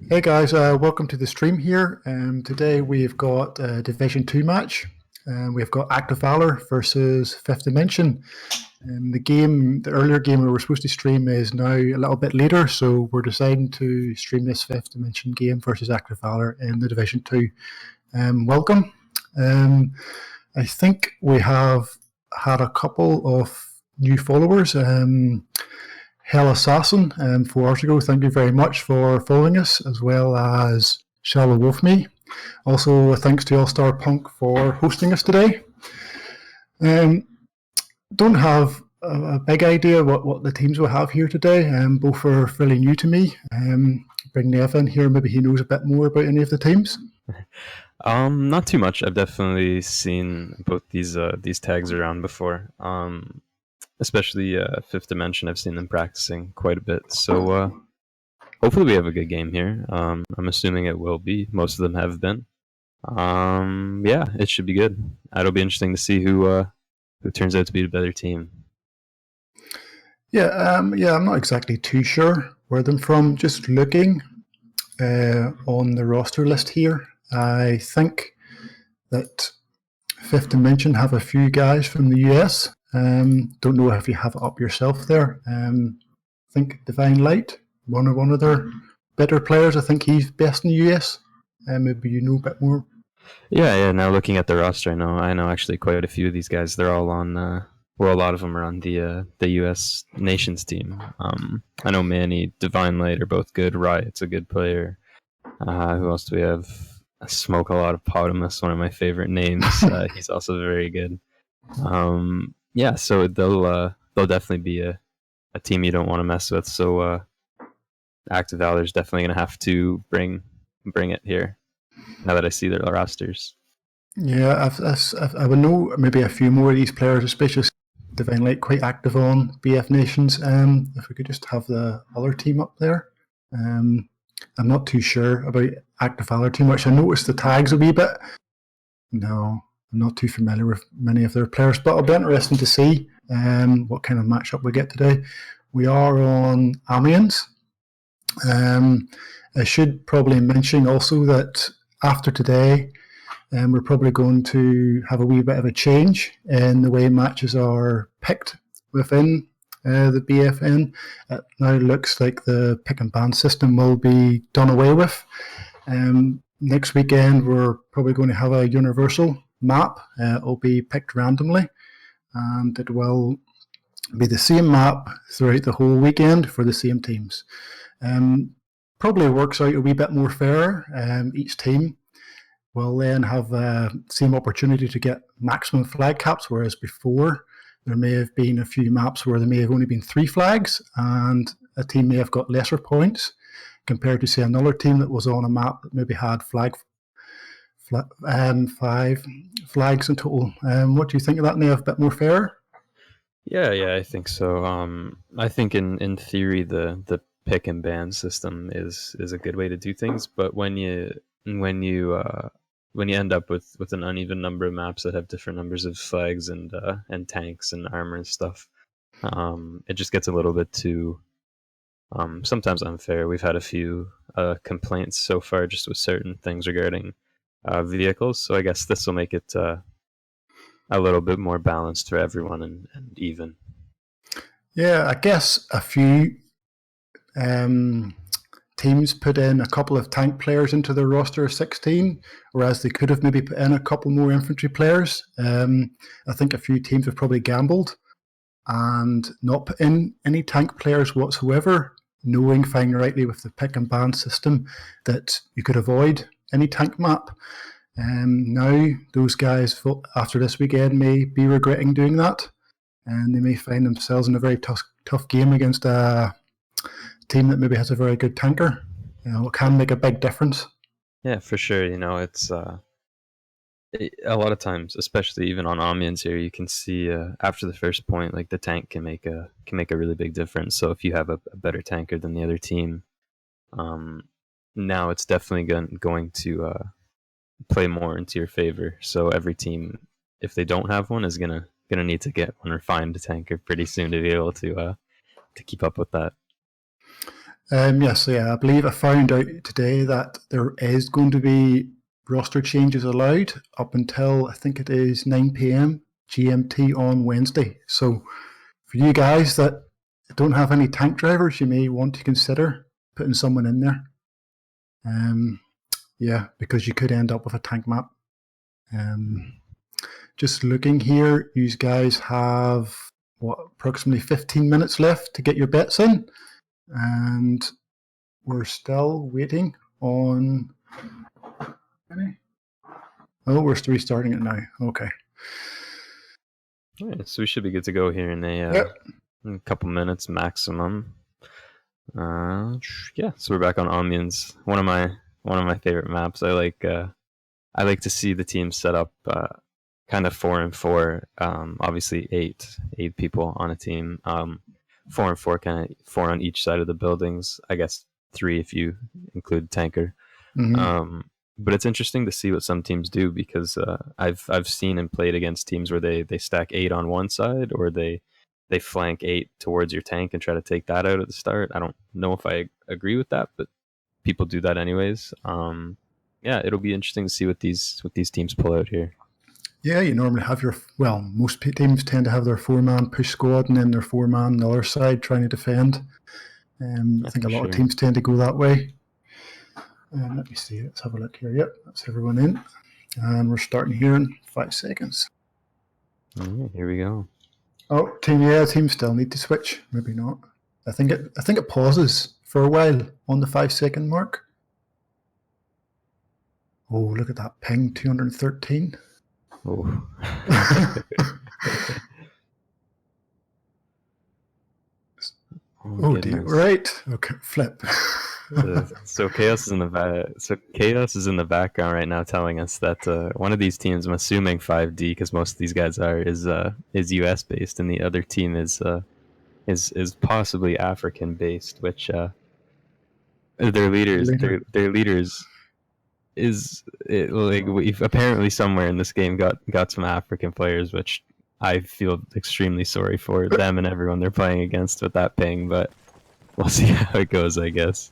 Hey guys, welcome to the stream here. Today we've got a Division 2 match. We've got Active Valor versus Fifth Dimension. The earlier game we were supposed to stream is now a little bit later, so we're deciding to stream this Fifth Dimension game versus Active Valor in the Division 2. Welcome. I think we have had a couple of new followers. Hell Assassin 4 hours ago. Thank you very much for following us, as well as Shallow Wolf Me. Also, thanks to All Star Punk for hosting us today. Don't have a big idea what the teams will have here today. Both are fairly new to me. Bring Nev in here. Maybe he knows a bit more about any of the teams. Not too much. I've definitely seen both these tags around before. Especially Fifth Dimension. I've seen them practicing quite a bit. So hopefully we have a good game here. I'm assuming it will be. Most of them have been. Yeah, it should be good. It'll be interesting to see who turns out to be the better team. Yeah, I'm not exactly too sure where they're from. Just looking on the roster list here, I think that Fifth Dimension have a few guys from the US. Don't know if you have it up yourself there. I think Divine Light, one of their better players. I think he's best in the US. Maybe you know a bit more. Yeah. Now looking at the roster, I know actually quite a few of these guys. They're all on. Well, a lot of them are on the U.S. Nations team. I know Manny, Divine Light are both good. Riot's a good player. Who else do we have? I Smoke a lot of Potamus, one of my favorite names. He's also very good. Yeah, so they'll definitely be a team you don't want to mess with. So Active Valor is definitely going to have to bring it here. Now that I see their rosters. Yeah, I would know maybe a few more of these players, especially Divine Light, quite active on BFNations. If we could just have the other team up there. I'm not too sure about Active Valor too much. I noticed the tags a wee bit. No, I'm not too familiar with many of their players, but it'll be interesting to see what kind of matchup we get today. We are on Amiens. I should probably mention also that after today, we're probably going to have a wee bit of a change in the way matches are picked within the BFN. It now looks like the pick and ban system will be done away with. Next weekend, we're probably going to have a universal map. It'll be picked randomly, and it will be the same map throughout the whole weekend for the same teams. Probably works out a wee bit more fair. Each team will then have the same opportunity to get maximum flag caps, whereas before there may have been a few maps where there may have only been 3 flags and a team may have got lesser points compared to, say, another team that was on a map that maybe had 5 flags in total. What do you think of that, Nev? A bit more fair? Yeah, I think so. I think in theory the pick and ban system is a good way to do things, but when you end up with an uneven number of maps that have different numbers of flags and tanks and armor and stuff, it just gets a little bit too sometimes unfair. We've had a few complaints so far just with certain things regarding vehicles, so I guess this will make it a little bit more balanced for everyone and even. Yeah, I guess a few teams put in a couple of tank players into their roster of 16, whereas they could have maybe put in a couple more infantry players. I think a few teams have probably gambled and not put in any tank players whatsoever, knowing fine rightly with the pick and ban system that you could avoid any tank map. Now those guys after this weekend may be regretting doing that, and they may find themselves in a very tough game against a team that maybe has a very good tanker. It can make a big difference. Yeah, for sure. It's a lot of times, especially even on Amiens here, you can see after the first point, like the tank can make a really big difference. So if you have a better tanker than the other team, now it's definitely going to play more into your favor. So every team, if they don't have one, is gonna need to get one or find a tanker pretty soon to be able to keep up with that. Yes, I believe I found out today that there is going to be roster changes allowed up until I think it is 9 p.m. GMT on Wednesday. So for you guys that don't have any tank drivers, you may want to consider putting someone in there. Because you could end up with a tank map. Just looking here, you guys have approximately 15 minutes left to get your bets in, and we're still waiting on. Oh, we're restarting it now. Okay. Yeah, so we should be good to go here in in a couple minutes maximum. So we're back on Omnians. One of my favorite maps. I like to see the team set up kind of 4-4. Obviously eight people on a team. 4-4, kind of 4 on each side of the buildings. I guess 3 if you include tanker. Mm-hmm. But it's interesting to see what some teams do, because I've seen and played against teams where they stack 8 on one side, or they flank 8 towards your tank and try to take that out at the start. I don't know if I agree with that, but people do that anyways. It'll be interesting to see what these teams pull out here. Yeah, you normally have most teams tend to have their 4-man push squad and then their 4-man on the other side trying to defend. I think a lot of teams tend to go that way. Let me see, let's have a look here. Yep, that's everyone in. And we're starting here in 5 seconds. Here we go. Oh, team still need to switch. Maybe not. I think it pauses for a while on the 5-second mark. Oh, look at that ping, 213. Oh. Oh dear. Right. Okay. Flip. So Chaos is in the background right now, telling us that one of these teams, I'm assuming 5D, because most of these guys is US based, and the other team is possibly African based, which their leaders we've apparently somewhere in this game got some African players, which I feel extremely sorry for them and everyone they're playing against with that ping, but we'll see how it goes, I guess.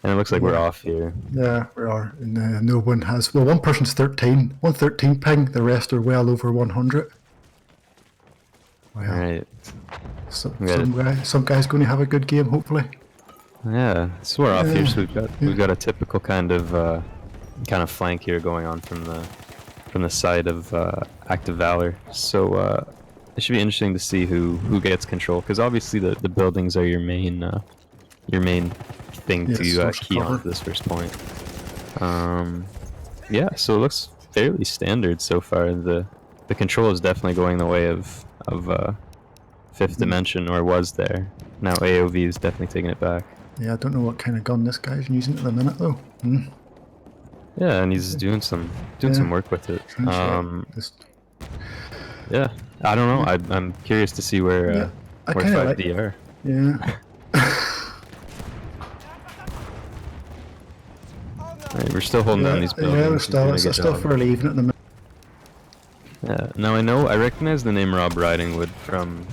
And it looks like we're off here. Yeah, we are. And no one has. Well, one person's 113 ping. The rest are well over 100. Wow. All right. Some guy's going to have a good game, hopefully. Yeah, so we're off here. So we've got a typical kind of flank here going on from the side of active Valor. So it should be interesting to see who gets control, because obviously the buildings are your main thing to key on for this first point. So it looks fairly standard so far. The control is definitely going the way of Fifth Dimension, or was there. Now AOV is definitely taking it back. Yeah, I don't know what kind of gun this guy's using at the minute though. Yeah, and he's doing some work with it. Yeah, I don't know. I'm curious to see where 5D are. Yeah. Right, we're still holding down these buildings. Yeah, we're still fairly even at the minute. Yeah. Now I recognize the name Rob Ridingwood from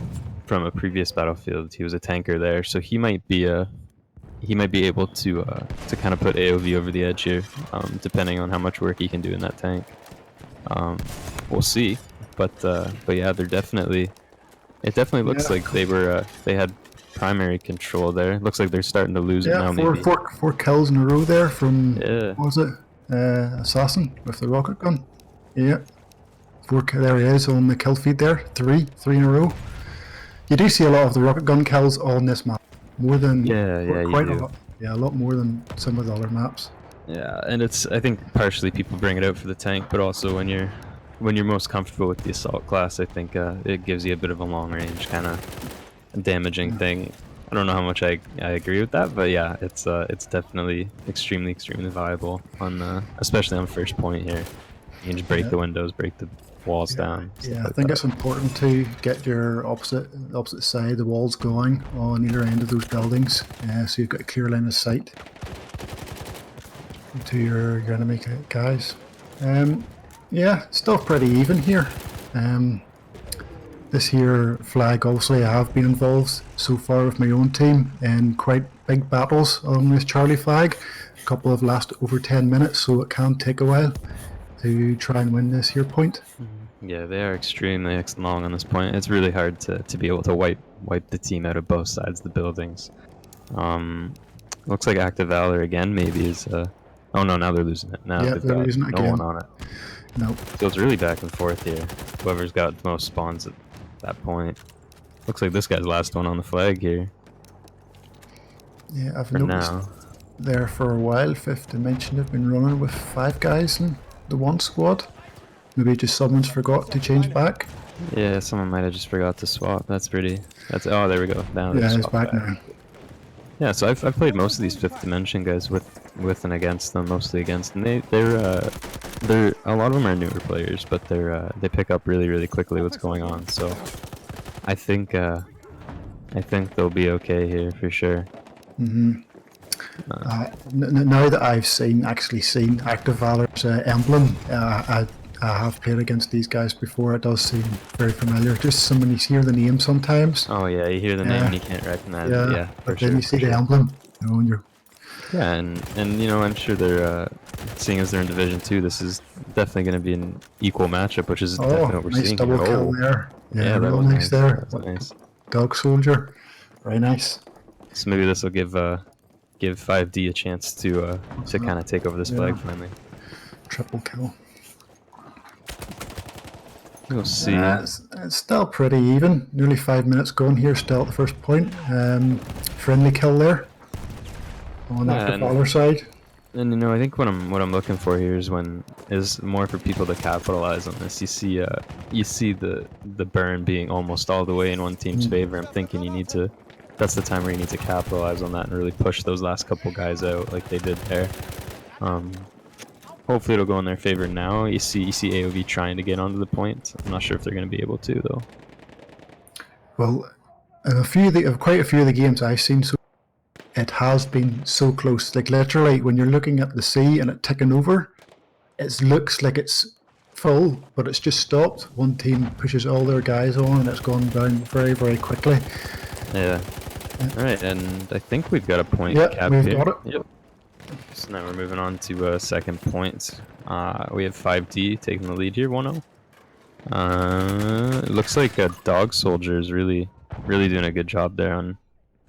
a previous Battlefield. He was a tanker there, so he might be able to kind of put AOV over the edge here, depending on how much work he can do in that tank. We'll see, but yeah, it definitely looks like they had primary control there. Looks like they're starting to lose it now. Four kills in a row there from what was it? Assassin with the rocket gun. Yeah, there he is on the kill feed there. Three in a row. You do see a lot of the rocket gun kills on this map. More than quite a lot. Yeah, a lot more than some of the other maps. Yeah, and I think partially people bring it out for the tank, but also when you're most comfortable with the assault class, I think it gives you a bit of a long range kind of damaging thing. I don't know how much I agree with that, but yeah, it's definitely extremely viable on especially on first point here. You can just break the windows, break the walls down. Yeah, I think it's important to get your opposite side, the walls going on either end of those buildings, so you've got a clear line of sight to your enemy guys. Still pretty even here. this here flag, obviously I have been involved so far with my own team in quite big battles on this Charlie flag. A couple have lasted over 10 minutes, so it can take a while to try and win this here point. Yeah, they are extremely long on this point. It's really hard to be able to wipe the team out of both sides of the buildings. Looks like Active Valor again maybe is... oh no, now they're losing it. Now they've they're got losing it no again. one on it. Nope. So it's really back and forth here. Whoever's got the most spawns at that point. Looks like this guy's last one on the flag here. Yeah, I've For noticed now. there for a while, Fifth Dimension have been running with 5 guys in the one squad. Maybe just someone's forgot to change back. Yeah, someone might have just forgot to swap. That's oh, there we go. Now Yeah, he's back now. Yeah, so I've played most of these Fifth Dimension guys with and against them, mostly against, and they're a lot of them are newer players, but they pick up really quickly what's going on. So I think they'll be okay here for sure. Now that I've actually seen Active Valor's emblem, I have played against these guys before. It does seem very familiar. Just when you hear the name sometimes. Oh yeah, you hear the name and you can't recognize it. Yeah, for but sure. Then you see the emblem, and you're... Yeah, and I'm sure they're seeing as they're in Division 2, this is definitely going to be an equal matchup, which is definitely what we're nice seeing. Double kill there. Yeah, that real was nice there. That was nice. Dog Soldier, very nice. So maybe this will give 5D a chance to kind of take over this flag finally. Triple kill. We'll see. It's still pretty even. Nearly 5 minutes gone here, still at the first point. Friendly kill there on the Valor side. And I think what I'm looking for here is more for people to capitalize on this. You see the burn being almost all the way in one team's favor. I'm thinking that's the time where you need to capitalize on that and really push those last couple guys out like they did there. Hopefully it'll go in their favor now. You see AOV trying to get onto the point. I'm not sure if they're going to be able to though. Well, in quite a few of the games I've seen, so it has been so close. Like literally, when you're looking at the sea and it ticking over, it looks like it's full, but it's just stopped. One team pushes all their guys on, and it's gone down very quickly. Yeah. All right, and I think we've got a point. Yeah, we've got it. Yep. So now we're moving on to second point. We have 5D taking the lead here, 1-0. It looks like Dog Soldier is really doing a good job there on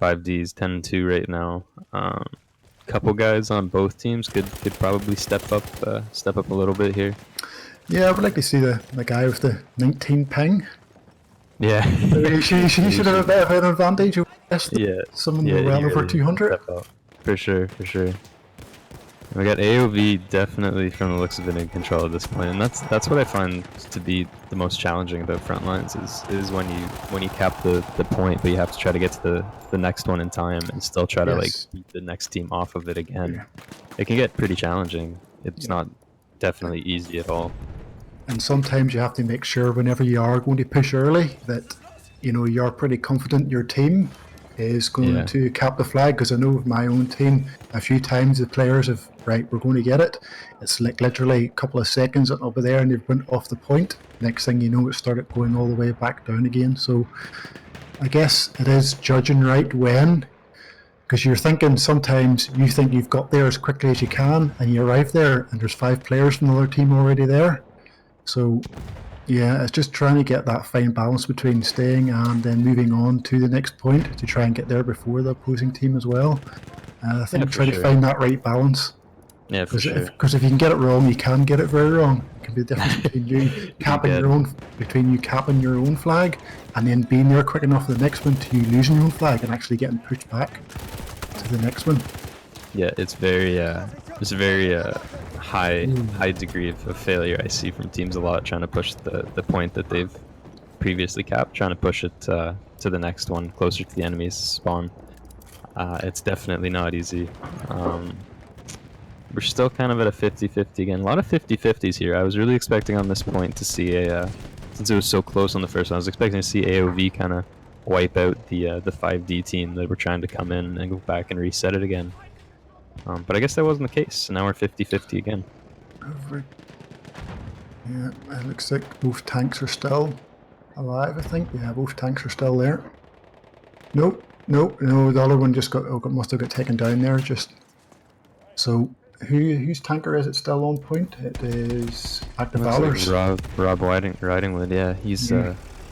5D's 10-2 right now. Couple guys on both teams could probably step up a little bit here. Yeah, I would like to see the guy with the 19 ping. Yeah. He should have a bit of an advantage over someone well over 200. For sure. We got AOV definitely, from the looks of it, in control at this point, and that's what I find to be the most challenging about Frontlines is when you cap the point, but you have to try to get to the next one in time and still try to beat the next team off of it again. Yeah. It can get pretty challenging. It's not definitely easy at all. And sometimes you have to make sure whenever you are going to push early that you're pretty confident your team is going to cap the flag, because I know with my own team a few times the players have, right, we're going to get it. It's like literally a couple of seconds over there and they've went off the point. Next thing you know, it started going all the way back down again. So I guess it is judging right when, because you're thinking sometimes you think you've got there as quickly as you can and you arrive there and there's 5 players from another team already there. So yeah, it's just trying to get that fine balance between staying and then moving on to the next point to try and get there before the opposing team as well. I think try to find that right balance. Yeah, for sure. Because if you can get it wrong, you can get it very wrong. It can be the difference between you capping your own flag and then being there quick enough for the next one to you losing your own flag and actually getting pushed back to the next one. Yeah, it's very high degree of failure I see from teams a lot, trying to push the point that they've previously capped, trying to push it to the next one closer to the enemy's spawn. It's definitely not easy. We're still kind of at a 50-50 again. A lot of 50-50s here. I was really expecting on this point to see since it was so close on the first one, I was expecting to see AOV kind of wipe out the 5D team that were trying to come in and go back and reset it again. But I guess that wasn't the case, so now we're 50-50 again. Yeah, it looks like both tanks are still alive, I think. Yeah, both tanks are still there. Nope, nope, no, the other one just must have got taken down there. Just so, whose tanker is it still on point? It is Active Looks Valor's. like Rob Ridingwood. Yeah, he's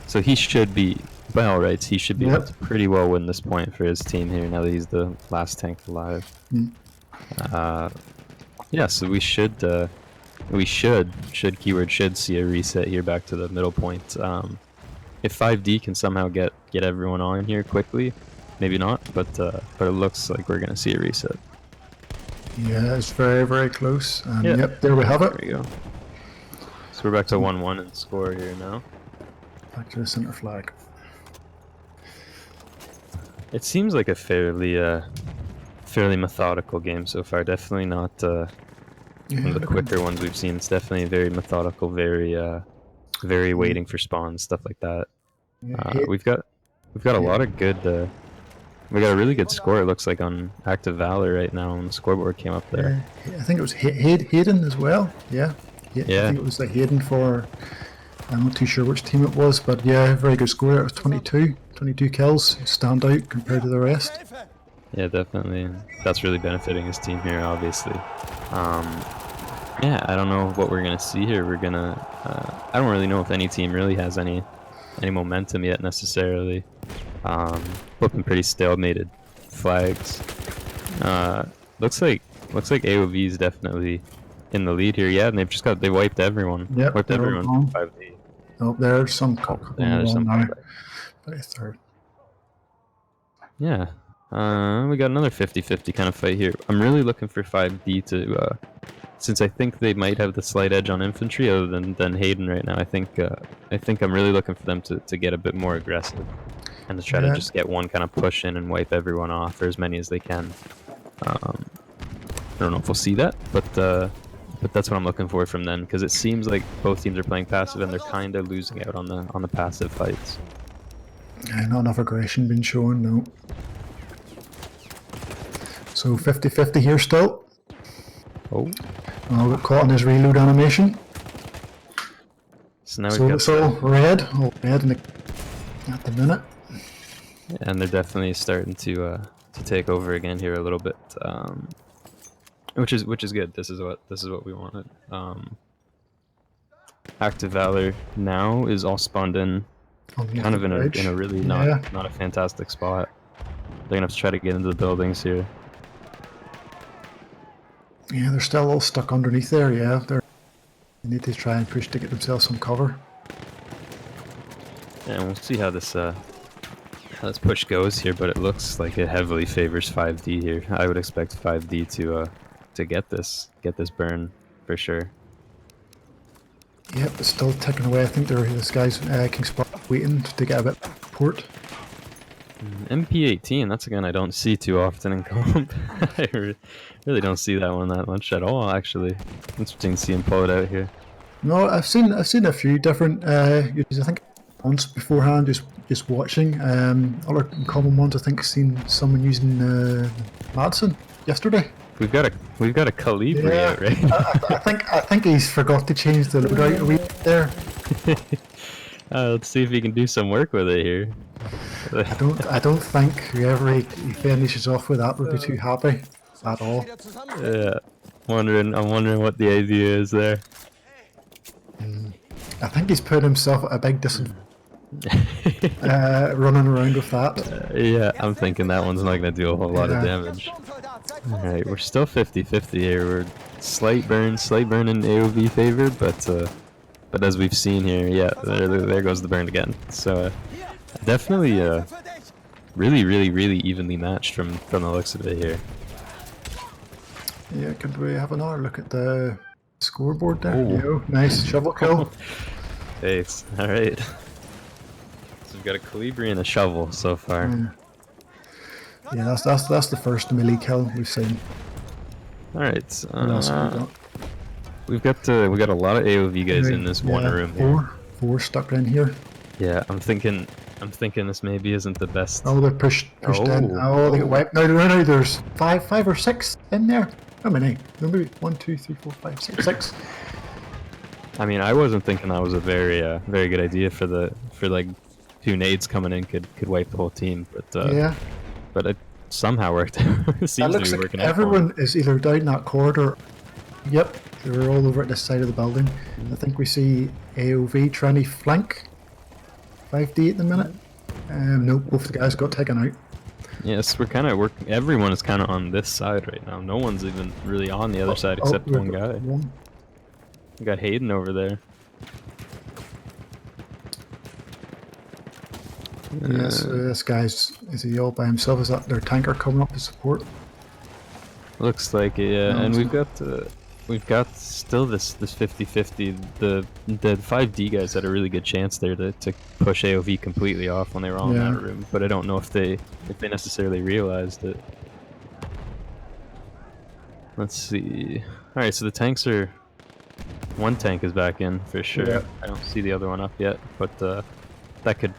so he should be, by all rights, he should be able to pretty well win this point for his team here now that he's the last tank alive. Yeah, so we should keyword should see a reset here back to the middle point. If 5D can somehow get everyone on here quickly, maybe not, but it looks like we're gonna see a reset. Yeah, it's very, very close. Yep, there we have it. There we go. So we're back to 1-1 in score here now. Back to the center flag. It seems like a fairly methodical game so far. Definitely not one of the quicker ones we've seen. It's definitely very methodical, very waiting for spawns, stuff like that. We've got a lot of good. We got a really good score. It looks like on Active Valor right now. On the scoreboard came up there. I think it was Hayden as well. Yeah. I think it was like Hayden for. I'm not too sure which team it was, but yeah, very good score. It was 22 kills. Stand out compared to the rest. Yeah, definitely. That's really benefiting his team here, obviously. Yeah, I don't know what we're gonna see here. We're gonna. I don't really know if any team really has any momentum yet necessarily. Looking pretty stalemated flags. Looks like AOV is definitely in the lead here. Yeah, and they wiped everyone. Yep, wiped everyone from 5D. Oh, there's some. There's some. Now. Third. Yeah. We got another 50-50 kind of fight here. I'm really looking for 5D to, since I think they might have the slight edge on infantry other than Hayden right now. I think I'm really looking for them to get a bit more aggressive and to try to just get one kind of push in and wipe everyone off, or as many as they can. I don't know if we'll see that, but that's what I'm looking for from them, because it seems like both teams are playing passive and they're kind of losing out on the passive fights. Yeah, not enough aggression being shown, no. So 50-50 here still. Oh, got caught on his reload animation. So now we've got it's all red at the minute. And they're definitely starting to take over again here a little bit, which is good. This is what we wanted. Active Valor now is all spawned in, kind of in a really not a fantastic spot. They're gonna have to try to get into the buildings here. Yeah, they're still all stuck underneath there. Yeah, they need to try and push to get themselves some cover. Yeah, and we'll see how this push goes here, but it looks like it heavily favors 5D here. I would expect 5D to get this burn for sure. Yep, it's still ticking away. I think this guy's King Spot waiting to get a bit of support. MP18, that's a gun I don't see too often in comp. I really don't see that one that much at all, actually. Interesting to see him pull it out here. No, I've seen a few different uses. I think once beforehand, just watching. Other common ones, I think, seen someone using Madsen yesterday. We've got a Calibri out, right? I think he's forgot to change the loadout a wee bit there. Let's see if he can do some work with it here. I don't think whoever he finishes off with that would be too happy at all. Yeah, I'm wondering what the idea is there. I think he's put himself at a big disadvantage. Running around with that. Yeah, I'm thinking that one's not going to do a whole lot of damage. Alright, we're still 50-50 here. We're slight burn in AOV favor, but as we've seen here, yeah, there goes the burn again. So definitely really evenly matched from the looks of it here. Yeah, could we have another look at the scoreboard there? Oh. Nice shovel kill. Thanks. Alright. So we've got a Calibri and a shovel so far. Yeah, that's the first melee kill we've seen. Alright. We've got a lot of AOV guys in this one room. Four stuck in here. Yeah, I'm thinking this maybe isn't the best. Oh, they're pushed in. Oh, they get wiped. No, there's five or six in there. How many? Maybe 1, 2, 3, 4, 5, 6. I mean, I wasn't thinking that was a very good idea for like 2 nades coming in could wipe the whole team, Yeah. but it somehow worked out. It It seems to looks be like working out for 'em. everyone is either down that corridor. Yep, they're all over at this side of the building. I think we see AOV trying to flank 5D at the minute. Nope, both the guys got taken out. Yes, we're kind of working. Everyone is kind of on this side right now. No one's even really on the other side except we've one got guy. one. We got Hayden over there. Yes, this guy's, is he all by himself? Is that their tanker coming up to support? Looks like it, yeah. No, And it's we've got still this 50-50. The 5D guys had a really good chance there to push AOV completely off when they were all in Yeah. that room, but I don't know if they necessarily realized it. Let's see. All right, so the tanks are. One tank is back in for sure. Yeah. I don't see the other one up yet, but that could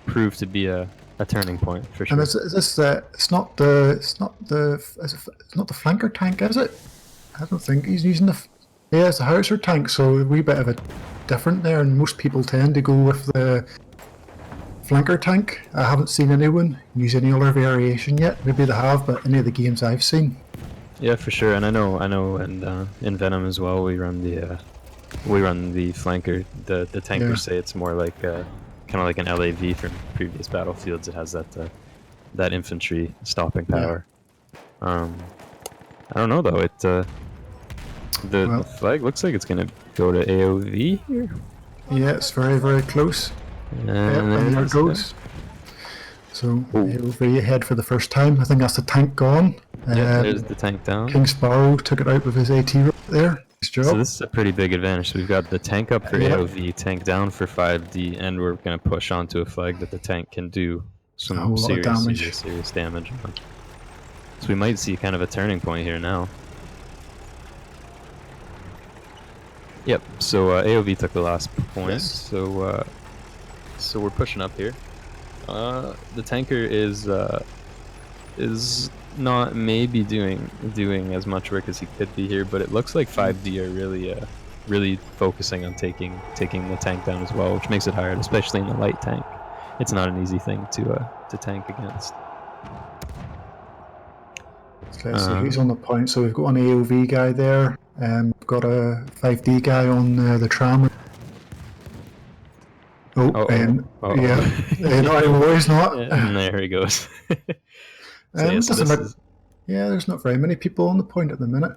prove to be a turning point for sure. And is this it's not the flanker tank, is it? I don't think he's using yeah, it's a howitzer tank, so a wee bit of a different there, and most people tend to go with the flanker tank. I haven't seen anyone use any other variation yet. Maybe they have, but any of the games I've seen. Yeah, for sure, and I know, and in Venom as well, we run the flanker. The tankers Yeah. say it's more like kind of like an LAV from previous battlefields. It has that infantry stopping power. I don't know though. The flag looks like it's gonna go to AOV here. Yeah, it's very close. And And there it goes. So AOV ahead for the first time. I think that's the tank gone. Yeah, there's the tank down. King Sparrow took it out with his AT right there. Nice job. So this is a pretty big advantage. So we've got the tank up for AOV, tank down for 5D, and we're going to push onto a flag that the tank can do some serious damage on. So we might see kind of a turning point here now. Yep, so AOV took the last point, Yes. so we're pushing up here. The tanker is not maybe doing as much work as he could be here, but it looks like 5D are really focusing on taking the tank down as well, which makes it hard, especially in the light tank. It's not an easy thing to tank against. Okay, so he's on the point. So we've got an AOV guy there. We've got a 5D guy on the tram. Yeah. Not anymore, he's not. And there he goes. Yeah, there's not very many people on the point at the minute.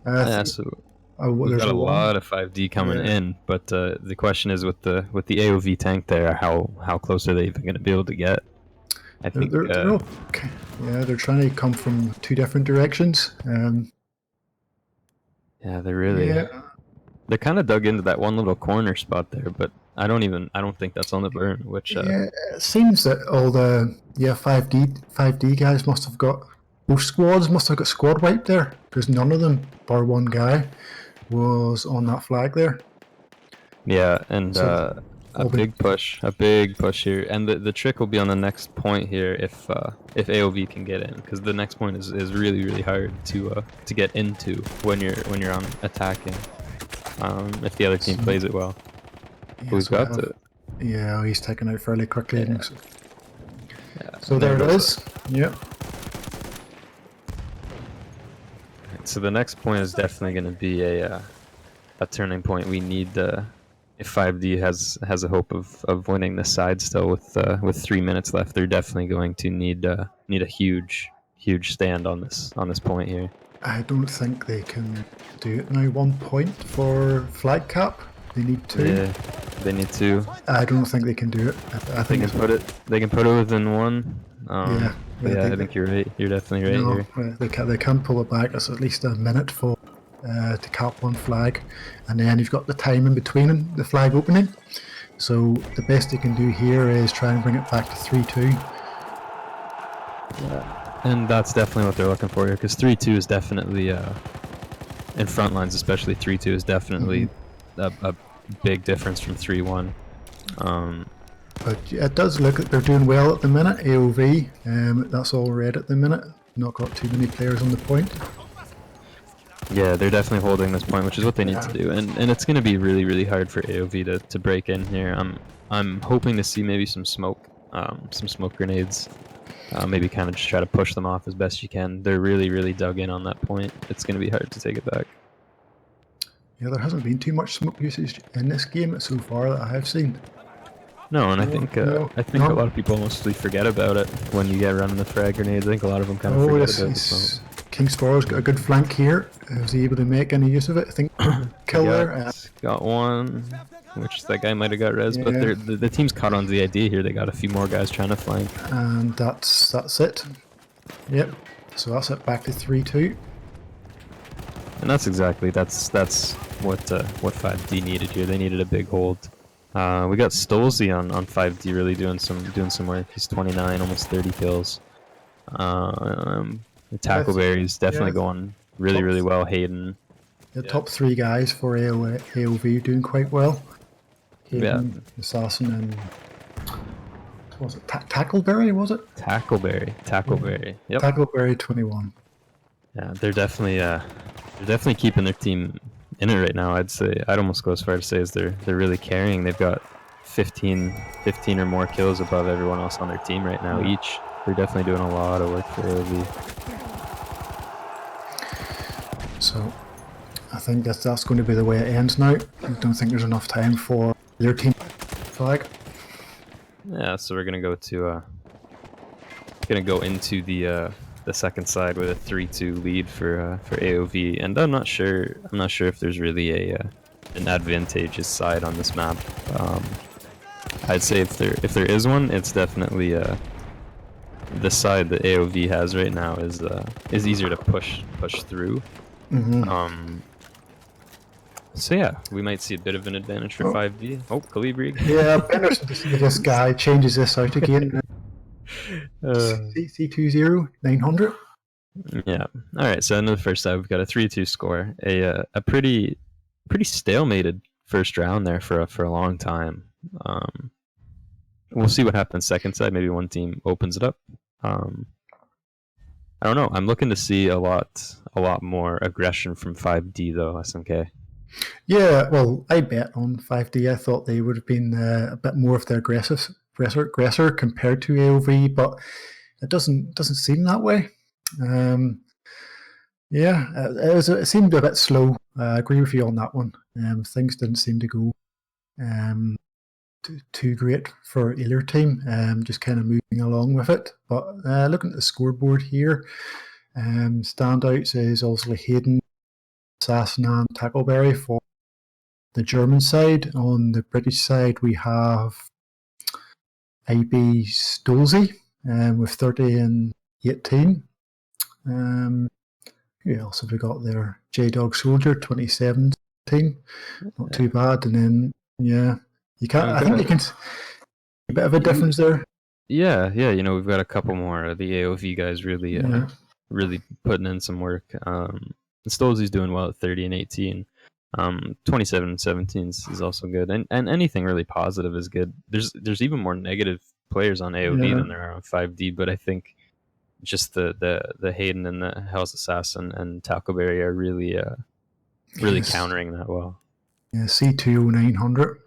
We've got a lot of 5D coming in, but the question is with the AOV tank there, how close are they even going to be able to get? I think they're okay. Yeah, they're trying to come from two different directions. Yeah, they're kind of dug into that one little corner spot there, but I don't think that's on the burn. Which it seems that all the 5D guys must have got, both squads must have got squad wiped there, because none of them, bar one guy, was on that flag there. Yeah, and a big push here, and the trick will be on the next point here if AOV can get in, because the next point is really hard to get into when you're on attacking. If the other team plays it well. Yeah, We've got it. Yeah, he's taken out fairly quickly. Yeah. So there it is. Yep. So the next point is definitely going to be a turning point. We need if 5D has a hope of winning the side still with 3 minutes left. They're definitely going to need a huge stand on this point here. I don't think they can do it now. 1 point for flag cap. They need 2. Yeah, they need 2. I don't think they can do it. I think they can put it within 1. I think you're right. You're definitely right here. They can pull it back. It's at least a minute for to cap 1 flag, and then you've got the time in between the flag opening. So the best they can do here is try and bring it back to 3-2. Yeah. And that's definitely what they're looking for here, because 3-2 is definitely, in Frontlines especially, 3-2 is definitely a big difference from 3-1. But it does look like they're doing well at the minute. AOV, that's all red at the minute. Not got too many players on the point. Yeah, they're definitely holding this point, which is what they need to do, and it's going to be really, really hard for AOV to break in here. I'm hoping to see maybe some smoke grenades, maybe kind of just try to push them off as best you can. They're really, really dug in on that point. It's going to be hard to take it back. Yeah, there hasn't been too much smoke usage in this game so far that I have seen. No, and I think a lot of people mostly forget about it when you get running the frag grenades. I think a lot of them kind of forget about the smoke. King Sparrow's got a good flank here. Was he able to make any use of it? I think kill there. Got one, which that guy might have got res, but the team's caught on to the idea here. They got a few more guys trying to flank. And that's it. Yep. So that's it. Back to 3-2. And that's what 5D needed here. They needed a big hold. We got Stolzy on 5D really doing some work. He's 29, almost 30 kills. Tackleberry's definitely going really well. Hayden. The top 3 guys for AOV doing quite well. Hayden, Assassin, and was it Tackleberry? Was it Tackleberry? Yep. Tackleberry 21. Yeah, they're definitely keeping their team in it right now. I'd almost go as far to say as they're really carrying. They've got 15 or more kills above everyone else on their team right now each. They're definitely doing a lot of work for AOV. So I think that's going to be the way it ends now. I don't think there's enough time for their team flag. Yeah, so we're gonna go into the second side with a 3-2 lead for AOV, and I'm not sure if there's really an advantageous side on this map. I'd say if there is one, it's definitely the side that AOV has right now is easier to push through. Mm-hmm. So yeah, we might see a bit of an advantage for 5D. Oh, Calibri. Yeah, it'll be interesting to see if this guy changes this out again. C20 900. Yeah. All right. So in the first side, we've got a 3-2 score. A pretty stalemated first round there for a long time. We'll see what happens second side. Maybe one team opens it up. I don't know. I'm looking to see a lot more aggression from 5D though. SMK. Yeah, well, I bet on 5D. I thought they would have been a bit more of the aggressor compared to AOV, but it doesn't seem that way. Yeah, it seemed a bit slow. I agree with you on that one. Things didn't seem to go too great for either team. Just kind of moving along with it. But looking at the scoreboard here, standouts is obviously Hayden, Assassin, and Tackleberry for the German side. On the British side, we have IB Stolzy with 30 and 18. Who else have we got there? J-Dog Soldier, 27, not too bad. And then, yeah, you can't. I think you can see a bit of a difference there. Yeah. You know, we've got a couple more of the AOV guys really putting in some work. Stolzy's doing well at 30 and 18. 27 and 17 is also good, and anything really positive is good. There's even more negative players on AOV than there are on 5D, but I think just the Hayden and the Hell's Assassin and Tackleberry are really countering that well. Yeah, C2 900.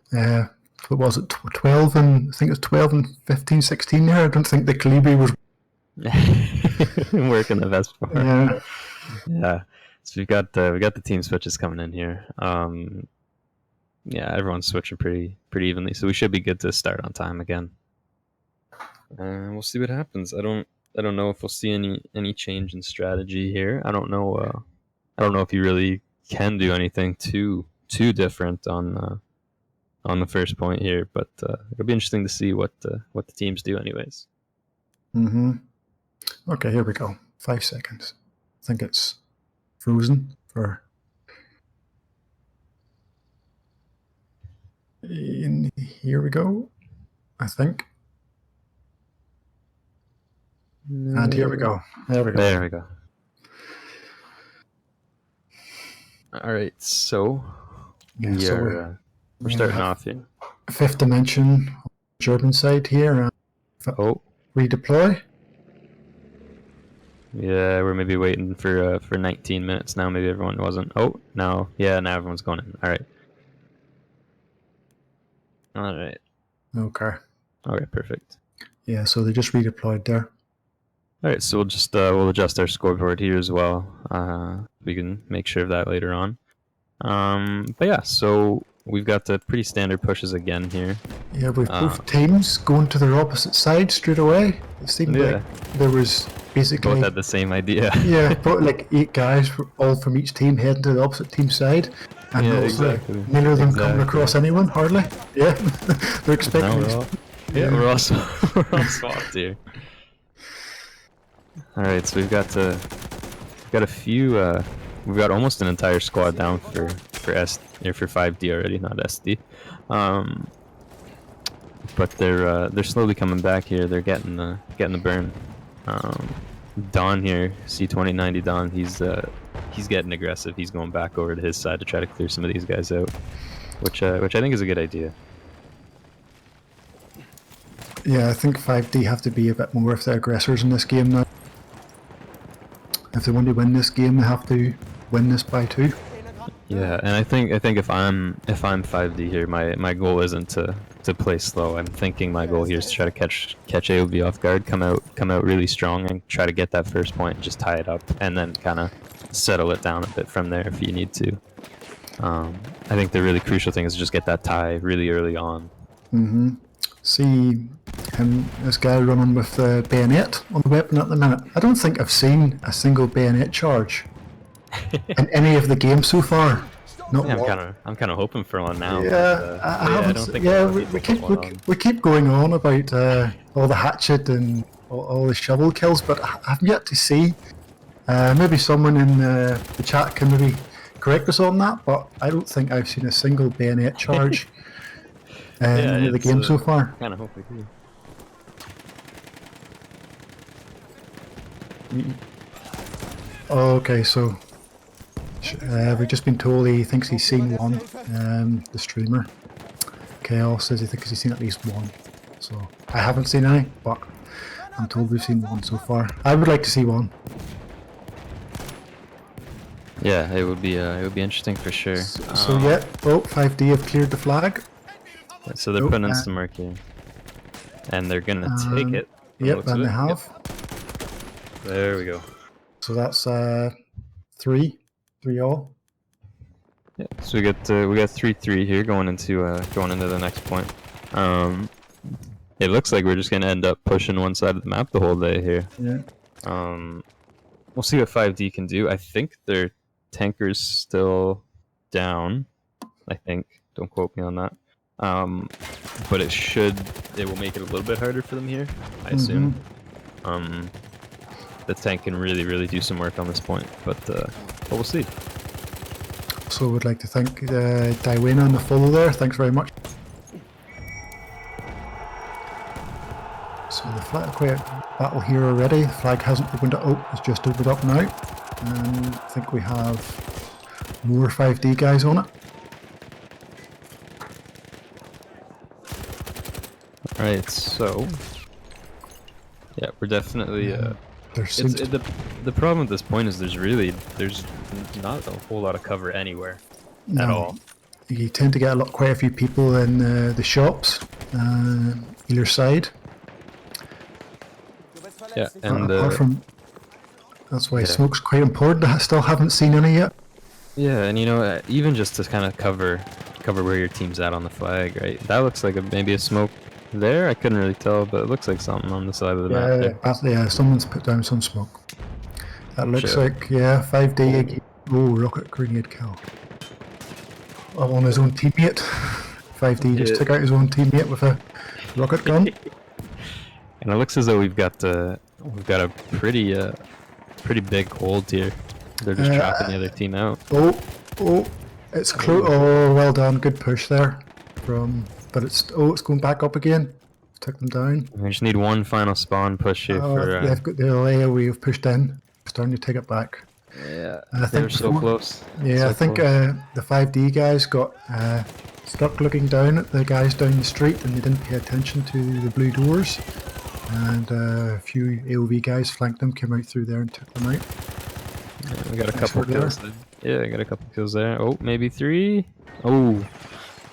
What was it? 12 and I think it was 12 and 15, 16 there. I don't think the Calibri was working the best for. Yeah. So we got the team switches coming in here. Yeah, everyone's switching pretty evenly, so we should be good to start on time again. We'll see what happens. I don't know if we'll see any change in strategy here. I don't know if you really can do anything too different on the first point here, but it'll be interesting to see what the teams do anyways. Okay, here we go. 5 seconds. I think it's frozen for. Here we go. I think. And here we go. There we go. All right, so we're starting off here. Fifth dimension, German side here. Redeploy. Yeah, we're maybe waiting for 19 minutes now. Maybe everyone wasn't. Oh, no. Yeah, now everyone's going in. All right. All right. Okay. Okay, perfect. Yeah, so they just redeployed there. All right, so we'll adjust our scoreboard here as well. We can make sure of that later on. But yeah, so we've got the pretty standard pushes again here. Yeah, with both teams going to their opposite side straight away. It seemed like there was basically both had the same idea. Yeah, but like 8 guys all from each team heading to the opposite team side, and Yeah, also exactly. neither of them coming across anyone hardly. Yeah, they're expecting. We're all swapped here. All right, so we've got a few. We've got almost an entire squad down for 5D already, not SD. But they're slowly coming back here. They're getting the burn. Don here, C2090 Don, he's getting aggressive. He's going back over to his side to try to clear some of these guys out, which I think is a good idea. Yeah, I think 5D have to be a bit more if they're aggressors in this game now. If they want to win this game, they have to win this by 2. Yeah, and I think if I'm 5D here, my goal isn't to play slow. I'm thinking my goal here is to try to catch AOB off guard, come out really strong, and try to get that first point, and just tie it up, and then kind of settle it down a bit from there if you need to. I think the really crucial thing is just get that tie really early on. See this guy running with the bayonet on the weapon at the minute. I don't think I've seen a single bayonet charge in any of the games so far. Not I'm kind of hoping for one now. Yeah, but, I haven't. I don't think we keep going on about all the hatchet and all the shovel kills, but I've yet to see. Maybe someone in the chat can maybe correct us on that, but I don't think I've seen a single bayonet charge in any of the games so far. Kind of hope we do. Okay, so we've just been told he thinks he's seen one. The streamer Chaos says he thinks he's seen at least one. So I haven't seen any, but I'm told we've seen one so far. I would like to see one. Yeah, it would be interesting for sure. So yeah, 5D have cleared the flag. So they're putting in some work here, and they're gonna take it. Yep, and they have. There we go. So that's 3 all. Yeah, so we got 3-3 here going into the next point. It looks like we're just gonna end up pushing one side of the map the whole day here. Yeah. We'll see what 5D can do. I think their tanker's still down. I think. Don't quote me on that. But it will make it a little bit harder for them here, I assume. The tank can really do some work on this point, but we'll see. So would like to thank Dywayne on the follow there. Thanks very much. So the flag quite battle here already. The flag hasn't opened up. It's just opened up now, and I think we have more 5D guys on it. Alright, so yeah, we're definitely the problem at this point is there's not a whole lot of cover anywhere at all. You tend to get quite a few people in the shops either side. Yeah, and apart from that's why smoke's quite important. I still haven't seen any yet. Yeah, and even just to kind of cover where your team's at on the flag, right? That looks like maybe a smoke there. I couldn't really tell, but it looks like something on the side of the map. Yeah, someone's put down some smoke. That looks like 5D. Oh, rocket grenade kill. Oh, on his own teammate. 5D just took out his own teammate with a rocket gun. And it looks as though we've got a pretty big hold here. They're just trapping the other team out. Oh, it's close. Oh, well done. Good push there. But it's going back up again. Took them down. We just need one final spawn push here they've got the layer we've pushed in. Starting to take it back. Yeah, they're so close. Yeah, so I think the 5D guys got stuck looking down at the guys down the street, and they didn't pay attention to the blue doors. and a few AOV guys flanked them, came out through there and took them out. Yeah, we got a Nice couple work there. kills there. Yeah, I got a couple kills there. Oh, maybe 3. Oh,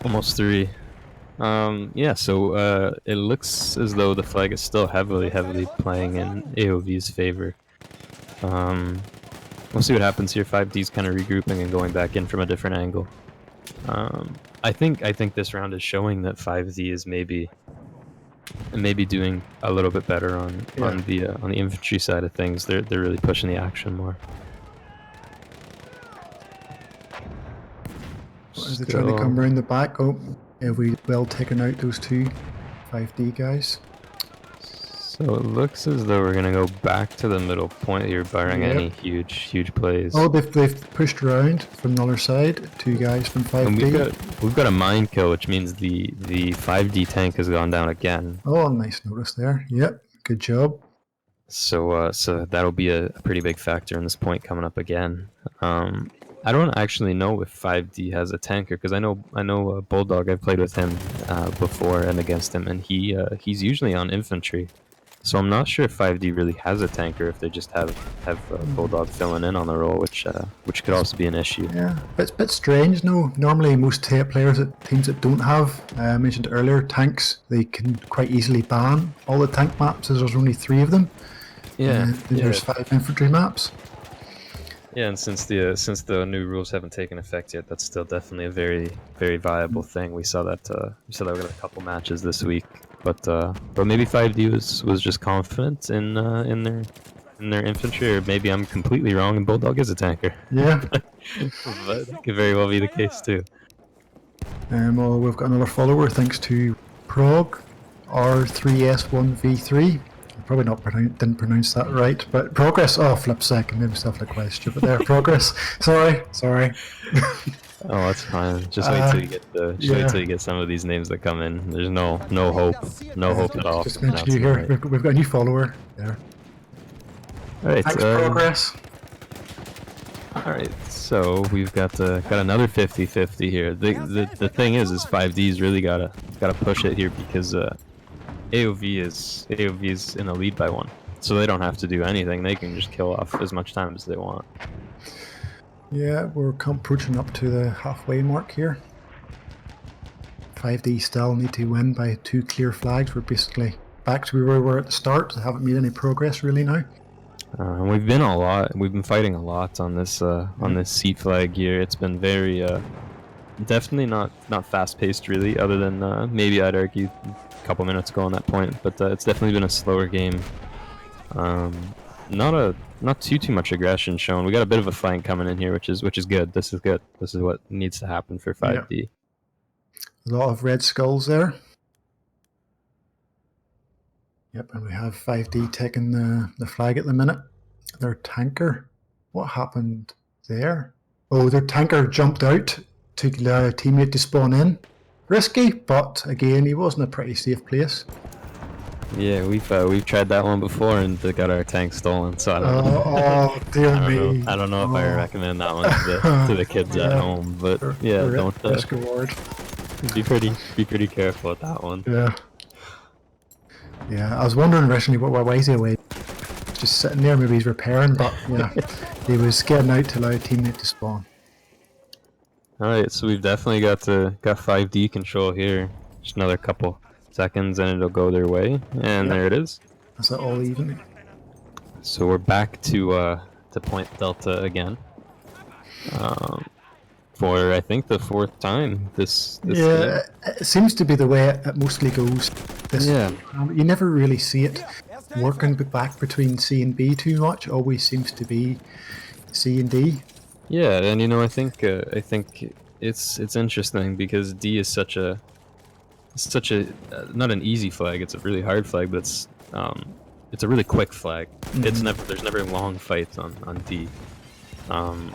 almost 3. Yeah, so it looks as though the flag is still heavily playing in AOV's favor. We'll see what happens here. 5D's kind of regrouping and going back in from a different angle. I think this round is showing that 5D is maybe doing a little bit better on the infantry side of things. They're really pushing the action more. As they're trying to come around the back, oh, have we well taken out those two 5D guys? So it looks as though we're gonna go back to the middle point here, barring any huge plays. Oh, they've pushed around from the other side. 2 guys from 5D. And we've got a mine kill, which means the 5D tank has gone down again. Oh, nice notice there. Yep, good job. So that'll be a pretty big factor in this point coming up again. I don't actually know if 5D has a tanker, because I know Bulldog. I've played with him before and against him, and he's usually on infantry. So I'm not sure if 5D really has a tanker, if they just have Bulldog filling in on the role, which could also be an issue. Yeah, it's a bit strange. No, normally most players at teams that don't have, I mentioned earlier, tanks, they can quite easily ban all the tank maps, as there's only 3 of them. Yeah, there's 5 infantry maps. Yeah, and since the new rules haven't taken effect yet, that's still definitely a very viable thing. We saw that with a couple matches this week, but maybe 5D was just confident in their infantry, or maybe I'm completely wrong and Bulldog is a tanker. Yeah, but that could very well be the case too. Well, we've got another follower thanks to Prog R3S1V3. Probably didn't pronounce that right, but Progress. Oh, flip sec, maybe stuff like quite stupid there. Progress. Sorry. Oh, that's fine. Just wait till you get wait till you get some of these names that come in. There's no hope at all. Just mention you here. Right. We've got a new follower there. All right. Thanks, Progress. All right. So we've got another 50-50 here. The thing is 5D's really gotta push it here, because AOV is in a lead by 1, so they don't have to do anything. They can just kill off as much time as they want. Yeah, we're approaching up to the halfway mark here. 5D still need to win by 2 clear flags. We're basically back to where we were at the start. Haven't made any progress really now. We've been fighting a lot on this C flag here. It's been very definitely not fast paced really, other than maybe I'd argue couple minutes ago on that point, but it's definitely been a slower game. Not too much aggression shown. We got a bit of a flank coming in here, which is good. This is good. This is what needs to happen for 5D. A lot of red skulls there. Yep, and we have 5D taking the flag at the minute. Their tanker. What happened there? Oh, their tanker jumped out to a teammate to spawn in. Risky, but again, he was in a pretty safe place. Yeah, we've tried that one before and they got our tank stolen. So I don't know. Oh dear me! I don't know if I recommend that one to the kids at home, but don't risk reward. Be pretty careful with that one. Yeah. I was wondering originally why is he away? Just sitting there, maybe he's repairing, but yeah, he was getting out to allow a teammate to spawn. Alright, so we've definitely got 5D control here. Just another couple seconds and it'll go their way. And there it is. Is that all even? So we're back to point delta again. For I think the 4th time this game. It seems to be the way it mostly goes. You never really see it working back between C and B too much. Always seems to be C and D. Yeah, and I think it's interesting because D is such a not an easy flag. It's a really hard flag, but it's a really quick flag. Mm-hmm. There's never long fights on D. I'm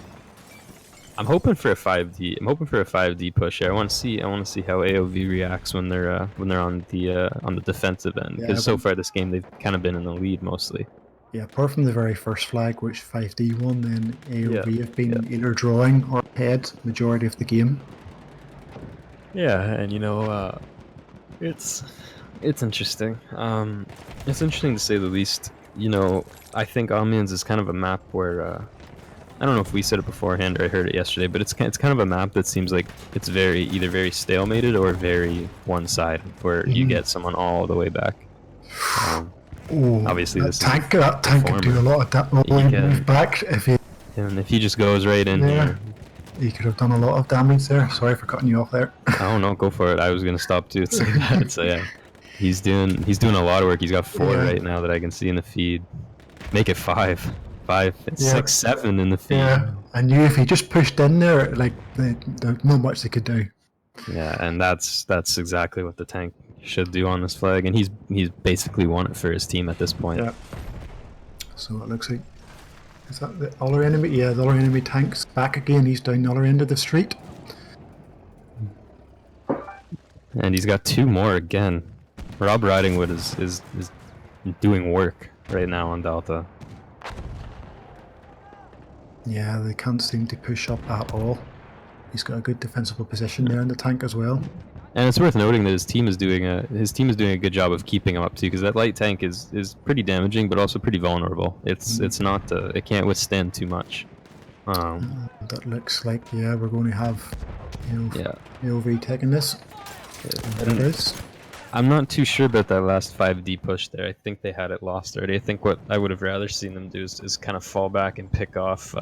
hoping for a 5D. I'm hoping for a 5D push here. I want to see how AOV reacts when they're on the defensive end, because so far this game they've kind of been in the lead mostly. Yeah, apart from the very first flag, which 5D won, then AOV have been either drawing or ahead majority of the game. Yeah, and it's It's interesting. It's interesting to say the least. You know, I think Amiens is kind of a map where I don't know if we said it beforehand or I heard it yesterday, but it's kind of a map that seems like it's either very stalemated or very one-sided, where you get someone all the way back. Oh, Obviously, that this is tank could do a lot of move back if he. and if he just goes right in here. He could have done a lot of damage there. Sorry for cutting you off there. Oh no, go for it. I was gonna stop to say that. So yeah, he's doing a lot of work. He's got 4 right now that I can see in the feed. Make it 5, 6, 7 in the feed. Yeah, I knew if he just pushed in there, like there's not much they could do. Yeah, and that's exactly what the tank should do on this flag, and he's basically won it for his team at this point. Yeah. So it looks like, is that the other enemy? Yeah, the other enemy tank's back again. He's down the other end of the street. And he's got 2 more again. Rob Ridingwood is doing work right now on Delta. Yeah, they can't seem to push up at all. He's got a good defensible position there in the tank as well. And it's worth noting that his team is doing a good job of keeping him up too, because that light tank is pretty damaging, but also pretty vulnerable. It's not it can't withstand too much. That looks like we're going to have AOV taking this. There it is. I'm not too sure about that last 5D push there. I think they had it lost already. I think what I would have rather seen them do is kind of fall back and pick off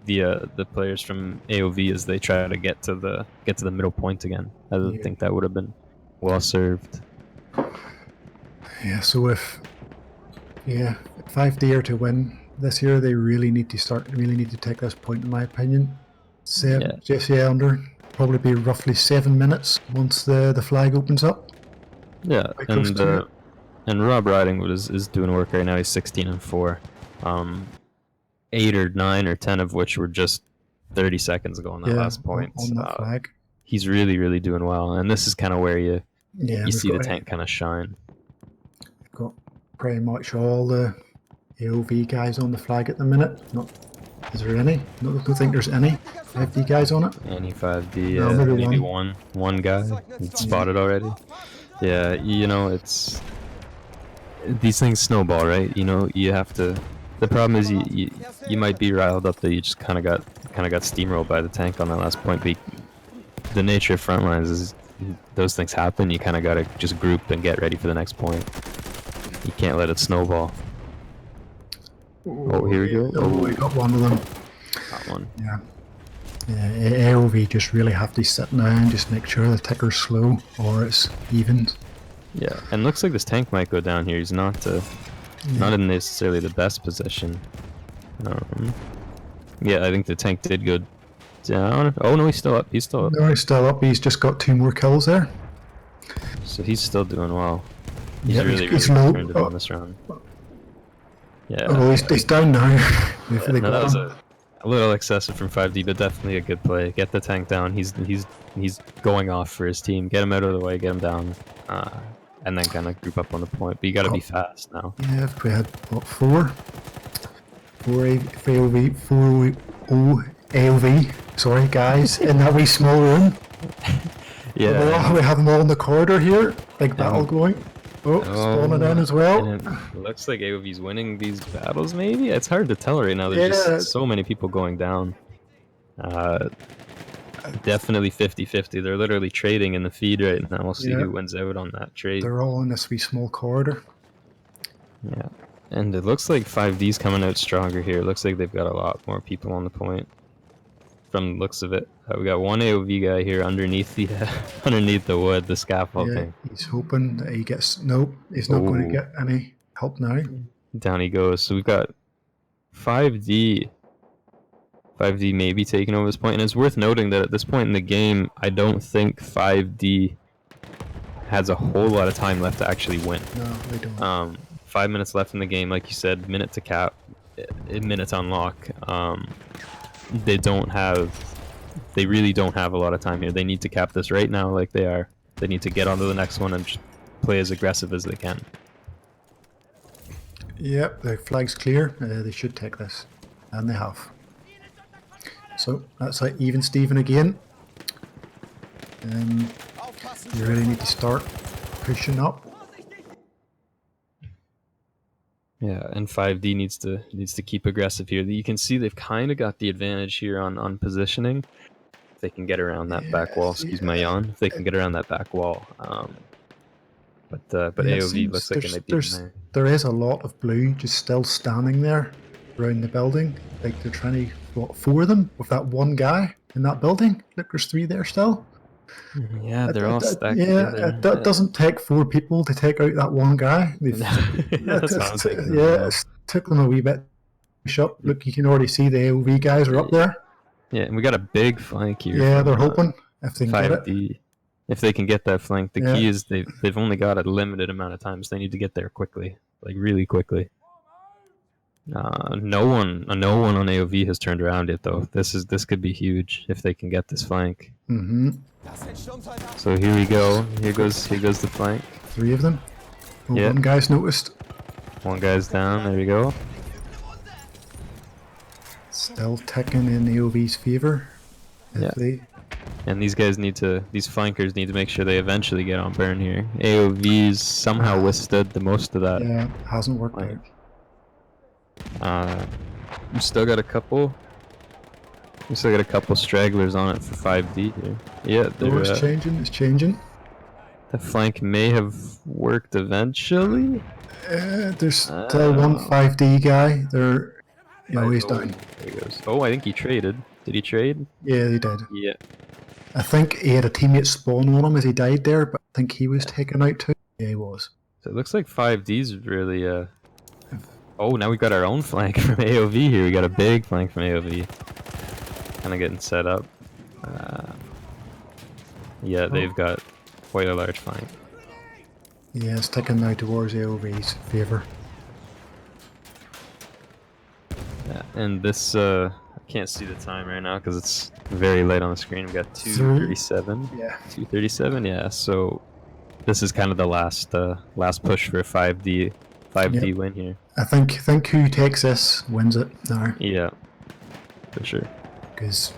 the players from AOV as they try to get to the middle point again. I don't think that would have been well served. Yeah, so if 5D are to win this year, they really need to take this point, in my opinion. Just under probably be roughly 7 minutes once the flag opens up. Yeah, and Rob Ridingwood is doing work right now. He's 16-4. 8 or 9 or 10 of which were just 30 seconds ago on that last point. On that flag. He's really doing well, and this is kind of where you see the tank kind of shine. We've got pretty much all the AOV guys on the flag at the minute. Is there any? No, I don't think there's any 5D guys on it. Any 5D, maybe one guy spotted already. Yeah, you know, it's these things snowball, right? You know, you have to. The problem is you might be riled up that you just kind of got steamrolled by the tank on that last point. But the nature of Frontlines is those things happen. You kind of got to just group and get ready for the next point. You can't let it snowball. Oh, here we go. Oh, we got one of them. Got one. Yeah. AOV just really have to sit down and just make sure the ticker's slow or it's evened. Yeah, and looks like this tank might go down here. He's not in necessarily the best position. Yeah, I think the tank did go down. Oh no, he's still up. No, he's still up. He's just got 2 more kills there. So he's still doing well. He's really turned it on this round. Yeah. Oh, he's down now. That was a little excessive from 5D, but definitely a good play. Get the tank down. He's going off for his team. Get him out of the way. Get him down. And then kind of group up on the point. But you got to be fast now. Yeah, if we had what, 4 AOV. Sorry, guys, in that wee small room. Yeah. We have them all in the corridor here. Big battle going. Spawning in as well. And it looks like AOV's winning these battles, maybe? It's hard to tell right now. There's just so many people going down. Definitely 50-50. They're literally trading in the feed right now. We'll see who wins out on that trade. They're all in this wee small corridor. Yeah. And it looks like 5D's coming out stronger here. It looks like they've got a lot more people on the point. From the looks of it. We got one AOV guy here underneath the wood, the scaffolding. Yeah, he's hoping that he gets... Nope, he's not going to get any help now. Down he goes. So we've got 5D maybe taking over this point. And it's worth noting that at this point in the game, I don't think 5D has a whole lot of time left to actually win. No, they don't. 5 minutes left in the game, like you said, minute to cap, minute to unlock. They really don't have a lot of time here. They need to cap this right now like they are. They need to get on to the next one and just play as aggressive as they can. Yep, the flag's clear. They should take this. And they have. So, that's like even Steven again. You really need to start pushing up. Yeah, and 5D needs to keep aggressive here. You can see they've kind of got the advantage here on positioning. If they can get around that back wall, excuse my yawn. If they can get around that back wall, but AOV looks like it might be in there. There is a lot of blue just still standing there around the building. Like they're trying to, what, 4 of them with that one guy in that building? Look, there's 3 there still. Yeah, they're all stacked together. It doesn't take 4 people to take out that one guy. That's what I'm thinking. It took them a wee bit to push up. Look, you can already see the AOV guys are up there. Yeah, and we got a big flank here. Yeah, they're hoping if they can 5D. Get it. If they can get that flank, the key is they've only got a limited amount of time, so they need to get there quickly, like really quickly. No one on AOV has turned around yet, though. This could be huge if they can get this flank. Mm-hmm. So here we go. Here goes the flank. 3 of them. Oh, yeah. One guy's noticed. One guy's down. There we go. Still ticking in AOV's favor. And these flankers need to make sure they eventually get on burn here. AOV's somehow withstood the most of that. Yeah, hasn't worked out. We still got a couple stragglers on it for 5D here. Yeah, it's changing. The flank may have worked eventually. There's still one 5D guy. He's down. There he goes. Oh, I think he traded. Did he trade? Yeah, he did. Yeah. I think he had a teammate spawn on him as he died there, but I think he was taken out too. Yeah, he was. So it looks like 5D's really Oh, now we got our own flank from AOV here. We got a big flank from AOV. Kind of getting set up. Yeah, they've got quite a large flank. Yeah, it's ticking now towards AOV's favor. Yeah, and this, I can't see the time right now because it's very late on the screen. We got 2:37. Yeah. 2:37. Yeah. So this is kind of the last push for a 5D win here. I think who takes this wins it now. Yeah, for sure. Because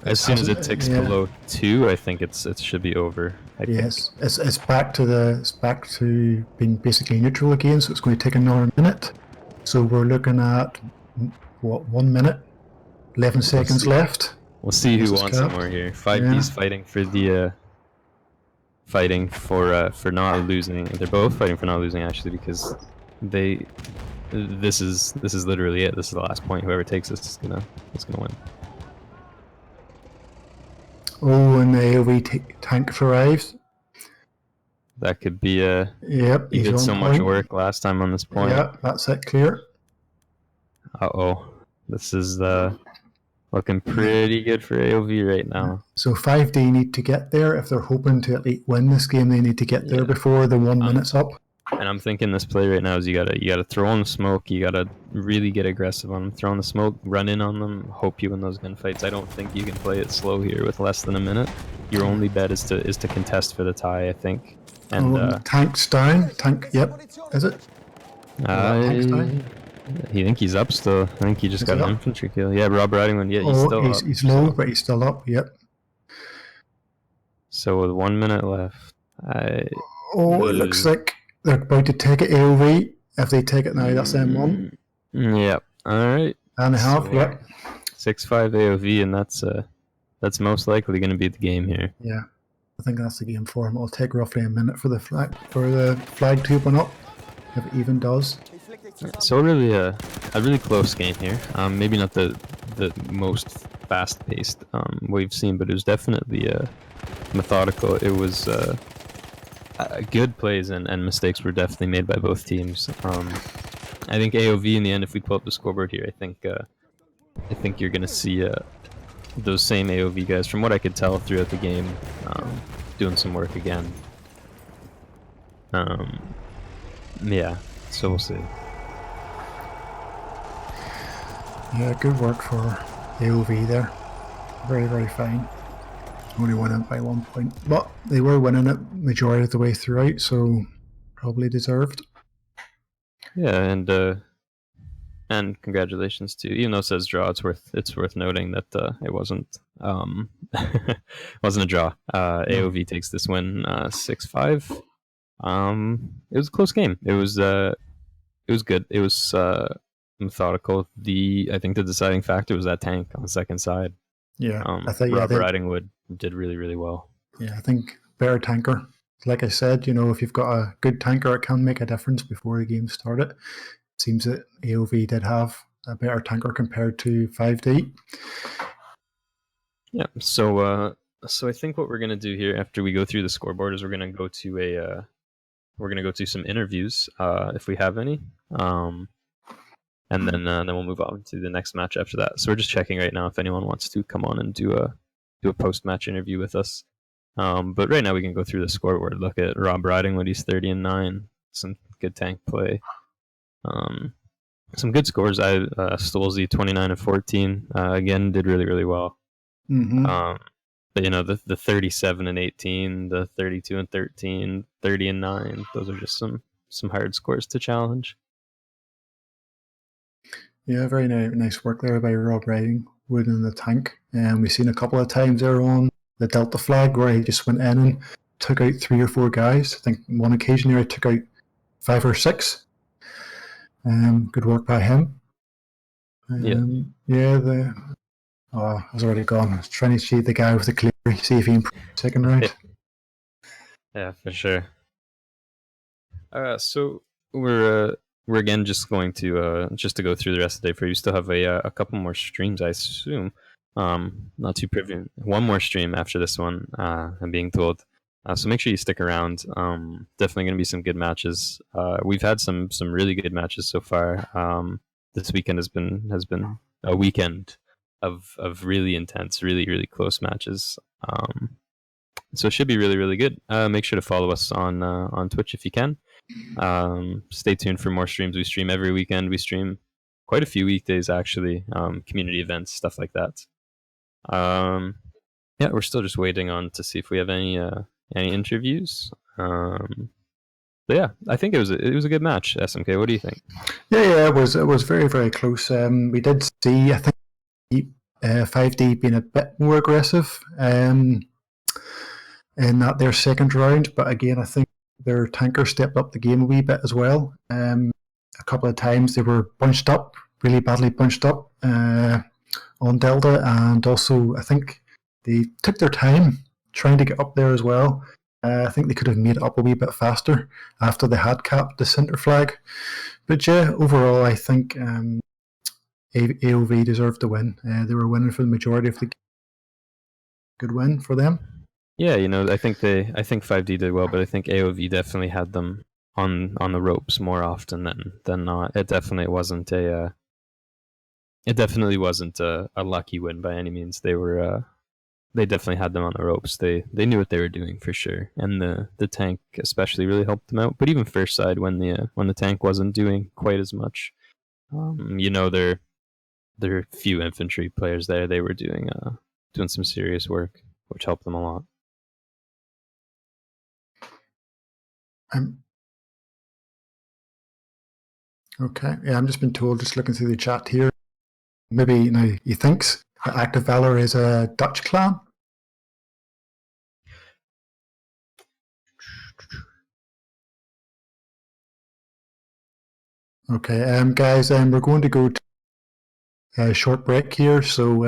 as soon as it ticks below 2, I think it should be over. Yes, it's back to being basically neutral again. So it's going to take another minute. So we're looking at 1 minute, 11 seconds left. We'll see who wants it more here. 5D's fighting for the for not losing. They're both fighting for not losing actually, because this is literally it. This is the last point. Whoever takes this is gonna win. Oh, and the AOV tank arrives. That could be Yep, he did so much work last time on this point. Yeah, that's it, clear. This is looking pretty good for AOV right now. So 5D need to get there. If they're hoping to at least win this game, they need to get there before the 1 minute's up. And I'm thinking this play right now is you gotta throw on the smoke. You gotta really get aggressive on them. Throw on the smoke, run in on them, hope you win those gunfights. I don't think you can play it slow here with less than a minute. Your only bet is to contest for the tie, I think. And tank's down. Tank, yep. Is it? Tank's down. I think he's up still. I think he just got an infantry kill. Yeah, Rob Ridingland. Yeah, he's still up. He's low, but he's still up. Yep. So with 1 minute left, it looks like they're about to take it AOV. If they take it now, that's M1. Yep. All right. And a half. Yep. 6-5 AOV, and that's most likely going to be the game here. Yeah, I think that's the game for him. It'll take roughly a minute for the flag to open up, if it even does. So really a really close game here. Maybe not the most fast-paced we've seen, but it was definitely methodical. It was good plays and mistakes were definitely made by both teams. I think AOV in the end, if we pull up the scoreboard here, I think you're gonna see those same AOV guys, from what I could tell throughout the game, doing some work again. Yeah, so we'll see. Yeah, good work for AOV there. Very, very fine. Only winning by 1 point, but they were winning it majority of the way throughout, so probably deserved. Yeah, and congratulations to, even though it says draw, it's worth noting that it wasn't Wasn't a draw. No. AOV takes this win 6-5. It was a close game. It was good. It was methodical. I think the deciding factor was that tank on the second side. Yeah, I think Rob Ridingwood did really, really well. yeah, I think better tanker. Like I said, if you've got a good tanker, it can make a difference before the game started. It seems that AOV did have a better tanker compared to 5D. Yeah. So I think what we're gonna do here after we go through the scoreboard is we're gonna go to some interviews if we have any. And then we'll move on to the next match after that. So we're just checking right now if anyone wants to come on and do a post match interview with us. But right now we can go through the scoreboard. Look at Rob Ridingwood. He's 30-9. Some good tank play. Some good scores. Stolzy 29-14. Again, did really, really well. Mm-hmm. But the 37-18, the 32-13, 30-9. Those are just some hard scores to challenge. Yeah, very nice work there by Rob Ridingwood in the tank. And we've seen a couple of times there on the Delta flag where he just went in and took out 3 or 4 guys. I think one occasion there he took out 5 or 6. Good work by him. Yeah, I was already gone. I was trying to see the guy with the clear, see if he improved second round. Yeah, for sure. So we're again just going to go through the rest of the day for you. Still have a couple more streams, I assume. Not too privy. One more stream after this one. I'm being told. So make sure you stick around. Definitely going to be some good matches. We've had some really good matches so far. This weekend has been a weekend of really intense, really really close matches. So it should be really really good. Make sure to follow us on Twitch if you can. Stay tuned for more streams. We stream every weekend. We stream quite a few weekdays actually. Community events, stuff like that. Yeah, we're still just waiting on to see if we have any interviews. But yeah, I think it was a good match. SMK, what do you think? Yeah, it was very very close. We did see, I think, 5D being a bit more aggressive in that their second round, but again, I think their tanker stepped up the game a wee bit as well. A couple of times they were bunched up, really badly bunched up on Delta, and also I think they took their time trying to get up there as well. I think they could have made it up a wee bit faster after they had capped the centre flag. But yeah, overall, I think AOV deserved the win. They were winning for the majority of the game. Good win for them. Yeah, I think 5D did well, but I think AOV definitely had them on the ropes more often than not. It definitely wasn't a lucky win by any means. They definitely had them on the ropes. They knew what they were doing for sure, and the tank especially really helped them out. But even first side, when the tank wasn't doing quite as much, there are few infantry players there. They were doing some serious work, which helped them a lot. Okay, yeah, I'm just been told, just looking through the chat here, maybe he thinks that Active Valor is a Dutch clan. Okay, guys, we're going to go to a short break here, so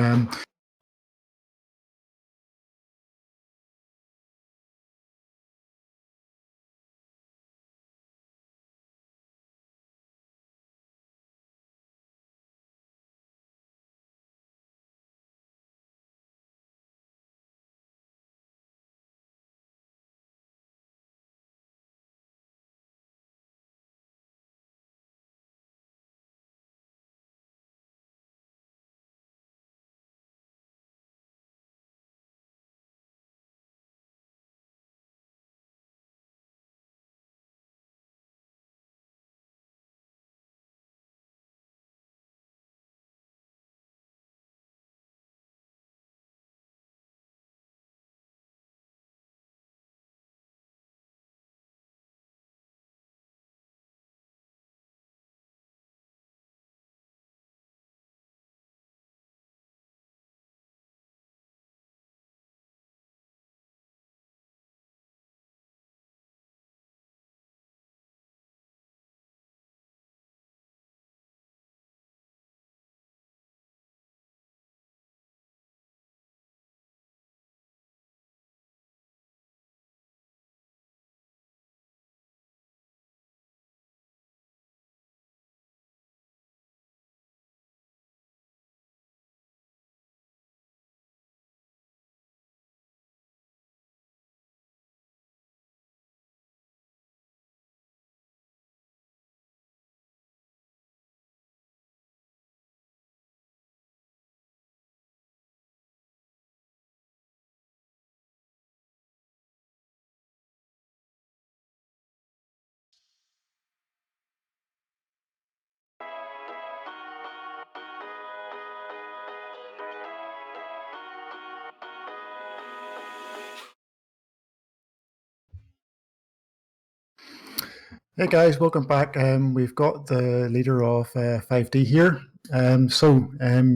Hey guys, welcome back. We've got the leader of 5D here.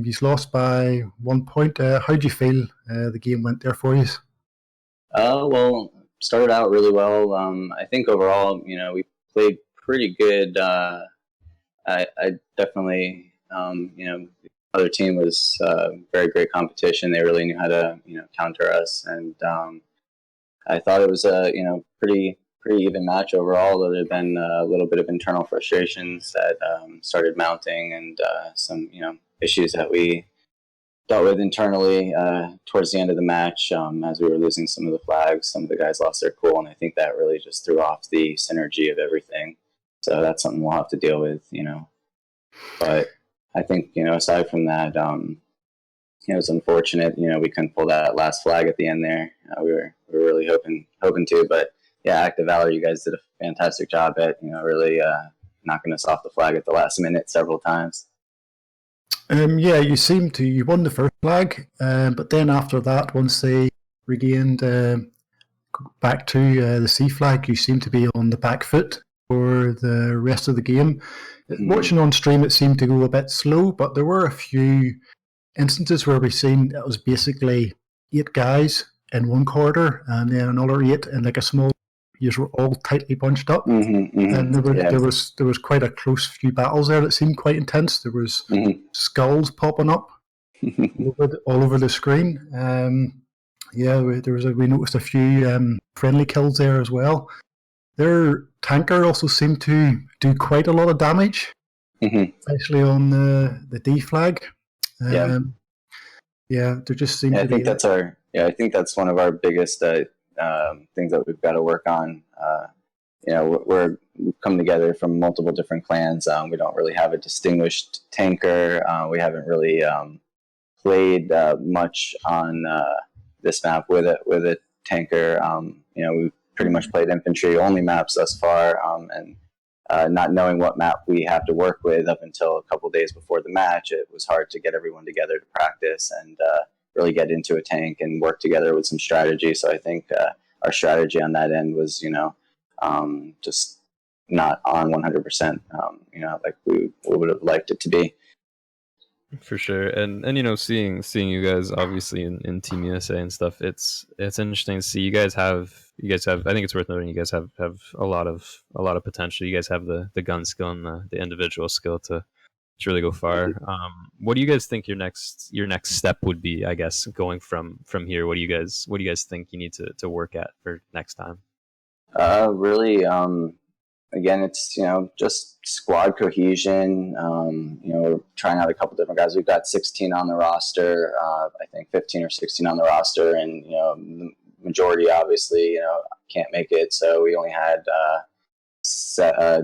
He's lost by 1 point. How do you feel the game went there for you? Well, started out really well. I think overall, we played pretty good. I definitely, the other team was very great competition. They really knew how to, counter us, and I thought it was a, pretty even match overall. Other than a little bit of internal frustrations that started mounting, and some, issues that we dealt with internally towards the end of the match as we were losing some of the flags. Some of the guys lost their cool, and I think that really just threw off the synergy of everything. So that's something we'll have to deal with. But I think, aside from that, it was unfortunate. We couldn't pull that last flag at the end there. We were really hoping to, but yeah, Active Valor, you guys did a fantastic job at really knocking us off the flag at the last minute several times. Yeah, you won the first flag, but then after that, once they regained back to the C flag, you seemed to be on the back foot for the rest of the game. Watching on stream, it seemed to go a bit slow, but there were a few instances where we seen it was basically 8 guys in one corridor and then another 8 in like a small. You were all tightly bunched up, and there was quite a close few battles there that seemed quite intense. There was skulls popping up all over the screen. We noticed a few friendly kills there as well. Their tanker also seemed to do quite a lot of damage, especially on the D flag. There just seemed to be. I think that's one of our biggest things that we've got to work on. We've come together from multiple different clans. We don't really have a distinguished tanker. We haven't really played much on this map with a tanker. We've pretty much played infantry only maps thus far, and not knowing what map we have to work with up until a couple days before the match, it was hard to get everyone together to practice and really get into a tank and work together with some strategy. So I think our strategy on that end was, just not on 100%, like we would have liked it to be. For sure, and seeing you guys obviously in Team USA and stuff, it's interesting to see you guys have. I think it's worth noting you guys have a lot of potential. You guys have the gun skill and the individual skill to really go far. What do you guys think your next step would be? I guess going from here, what do you guys think you need to work at for next time? Really, again, it's just squad cohesion. We're trying out a couple different guys. We've got 16 on the roster. I think 15 or 16 on the roster, and the majority obviously can't make it. So we only had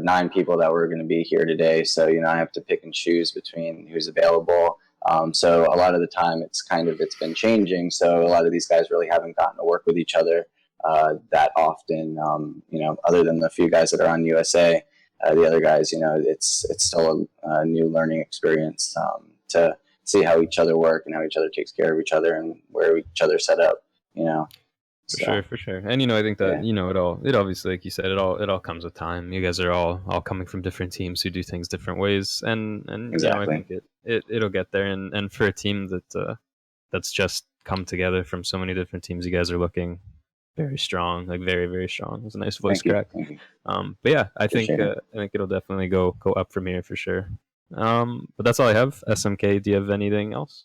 9 people that were going to be here today. So I have to pick and choose between who's available. So a lot of the time it's been changing. So a lot of these guys really haven't gotten to work with each other that often. Other than the few guys that are on USA, the other guys, it's still a new learning experience to see how each other work and how each other takes care of each other and where each other set up. For sure. And I think that it obviously, like you said, it all comes with time. You guys are all coming from different teams who do things different ways, and exactly. I think it'll get there. And for a team that's just come together from so many different teams, you guys are looking very strong, like very, very strong. It was a nice voice crack. But yeah, I think it'll definitely go up from here for sure. But that's all I have. SMK, do you have anything else?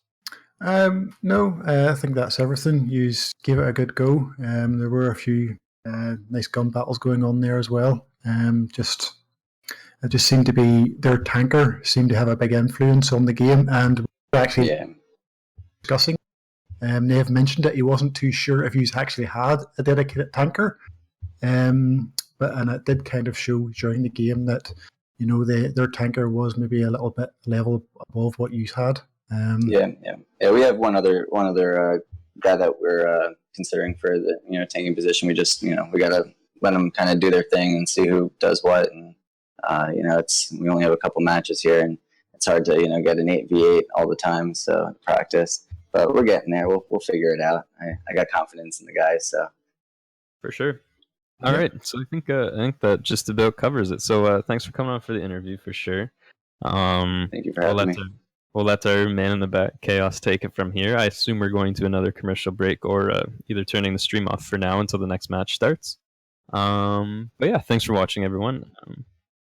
No, I think that's everything. You gave it a good go. There were a few nice gun battles going on there as well. It just seemed to be their tanker seemed to have a big influence on the game, and we're actually discussing. They have mentioned that he wasn't too sure if he's actually had a dedicated tanker, but it did kind of show during the game that their tanker was maybe a little bit level above what you had. We have one other guy that we're considering for the tanking position. We just we gotta let them kind of do their thing and see who does what, and we only have a couple matches here, and it's hard to get an 8v8 all the time, so practice. But we're getting there. We'll figure it out. I got confidence in the guys, so for sure. All right, so I think that just about covers it. So thanks for coming on for the interview for sure. Thank you for having me. We'll let our man in the back, Chaos, take it from here. I assume we're going to another commercial break or either turning the stream off for now until the next match starts. But yeah, thanks for watching, everyone.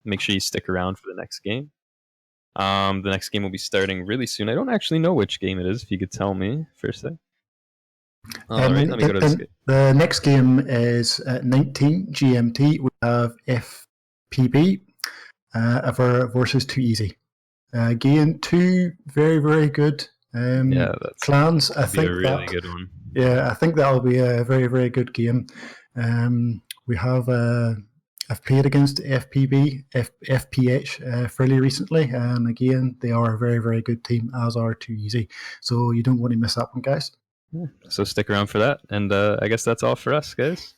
Make sure you stick around for the next game. The next game will be starting really soon. I don't actually know which game it is, if you could tell me first thing. All right, let me go to this game. The next game is at 19 GMT. We have FPB versus Too Easy. Again, two very, very good clans. I think a really good one. Yeah, I think that'll be a very, very good game. We have I've played against FPB, FPH fairly recently, and again, they are a very, very good team, as are Too Easy. So you don't want to miss that one, guys. So stick around for that, and I guess that's all for us, guys.